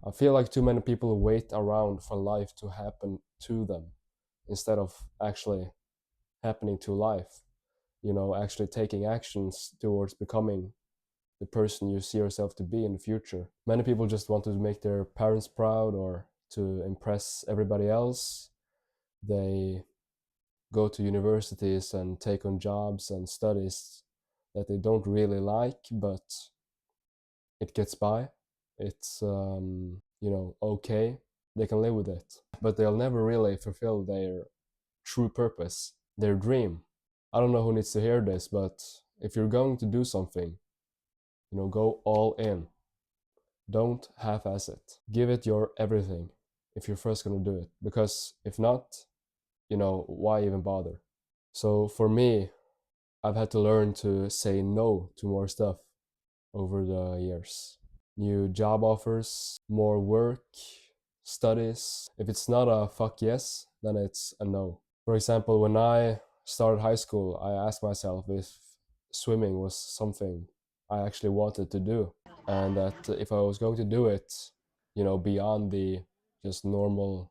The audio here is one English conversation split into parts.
I feel like too many people wait around for life to happen to them instead of actually happening to life. Actually taking actions towards becoming the person you see yourself to be in the future. Many people just want to make their parents proud or to impress everybody else. They go to universities and take on jobs and studies that they don't really like, but it gets by. It's okay. They can live with it, but they'll never really fulfill their true purpose, their dream. I don't know who needs to hear this, but if you're going to do something, go all in. Don't half-ass it. Give it your everything if you're first going to do it, because if not, why even bother? So for me, I've had to learn to say no to more stuff over the years. New job offers, more work, studies. If it's not a fuck yes, then it's a no. For example, when I started high school, I asked myself if swimming was something I actually wanted to do, and that if I was going to do it, beyond the just normal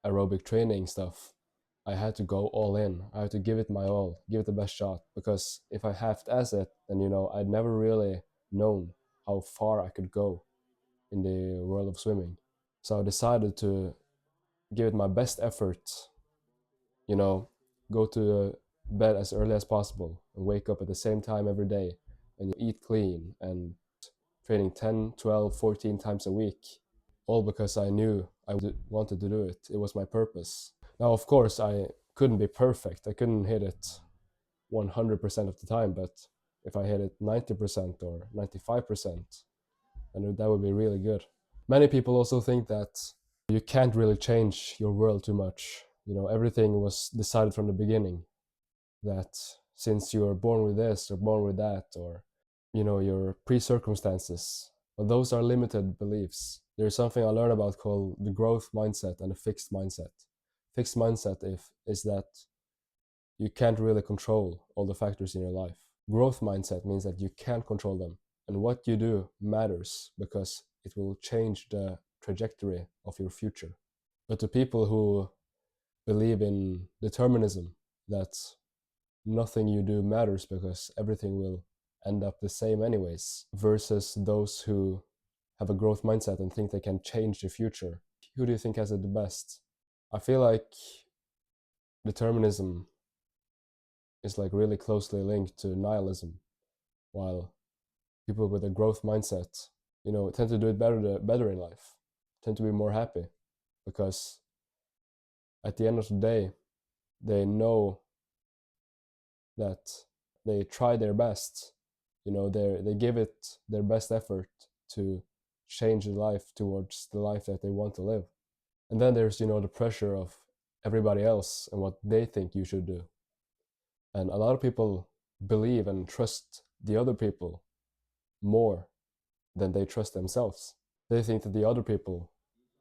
aerobic training stuff, I had to go all in. I had to give it my all, give it the best shot. Because if I half-ass it, then I'd never really known how far I could go in the world of swimming. So I decided to give it my best effort. Go to bed as early as possible and wake up at the same time every day, and eat clean and training 10, 12, 14 times a week, all because I knew I wanted to do it. It was my purpose. Now, of course, I couldn't be perfect. I couldn't hit it 100% of the time, but if I hit it 90% or 95%, then that would be really good. Many people also think that you can't really change your world too much. Everything was decided from the beginning, that since you are born with this or born with that, or your pre-circumstances. But those are limited beliefs. There's something I learned about called the growth mindset and a fixed mindset. Fixed mindset is that you can't really control all the factors in your life. Growth mindset means that you can control them, and what you do matters because it will change the trajectory of your future. But to people who believe in determinism, that nothing you do matters because everything will end up the same anyways, versus those who have a growth mindset and think they can change the future, who do you think has it the best? I feel like determinism is like really closely linked to nihilism, while people with a growth mindset, tend to do it better in life, tend to be more happy, because at the end of the day, they know that they try their best. They give it their best effort to change the life towards the life that they want to live. And then there's the pressure of everybody else and what they think you should do. And a lot of people believe and trust the other people more than they trust themselves. They think that the other people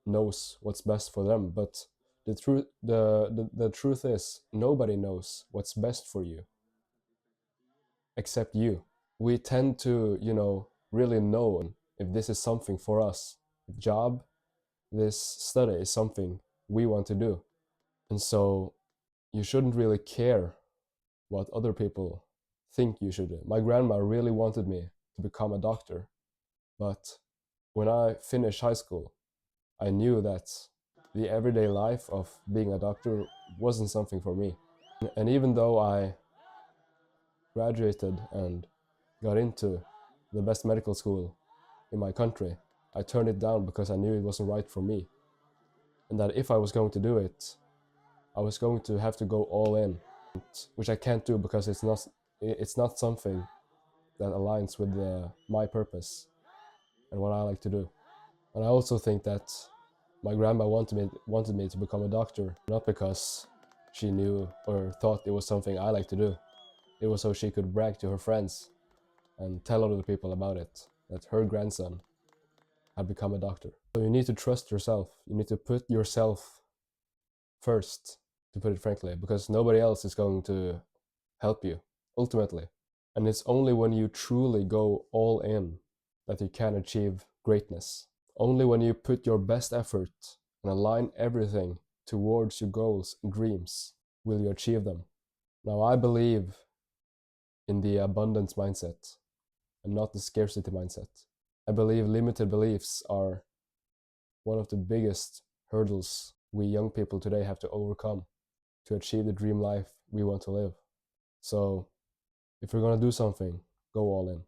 knows what's best for them, but the truth is nobody knows what's best for you except you. We tend to, really know if this is something for us. Job, this study is something we want to do. And so you shouldn't really care what other people think you should do. My grandma really wanted me to become a doctor, but when I finished high school, I knew that the everyday life of being a doctor wasn't something for me. And even though I graduated and got into the best medical school in my country, I turned it down because I knew it wasn't right for me. And that if I was going to do it, I was going to have to go all in, which I can't do because it's not something that aligns with my purpose and what I like to do. And I also think that my grandma wanted me to become a doctor, not because she knew or thought it was something I like to do. It was so she could brag to her friends and tell other people about it, that her grandson had become a doctor. So you need to trust yourself. You need to put yourself first, to put it frankly, because nobody else is going to help you, ultimately. And it's only when you truly go all in that you can achieve greatness. Only when you put your best effort and align everything towards your goals and dreams will you achieve them. Now, I believe in the abundance mindset and not the scarcity mindset. I believe limited beliefs are one of the biggest hurdles we young people today have to overcome to achieve the dream life we want to live. So, if you're gonna do something, go all in.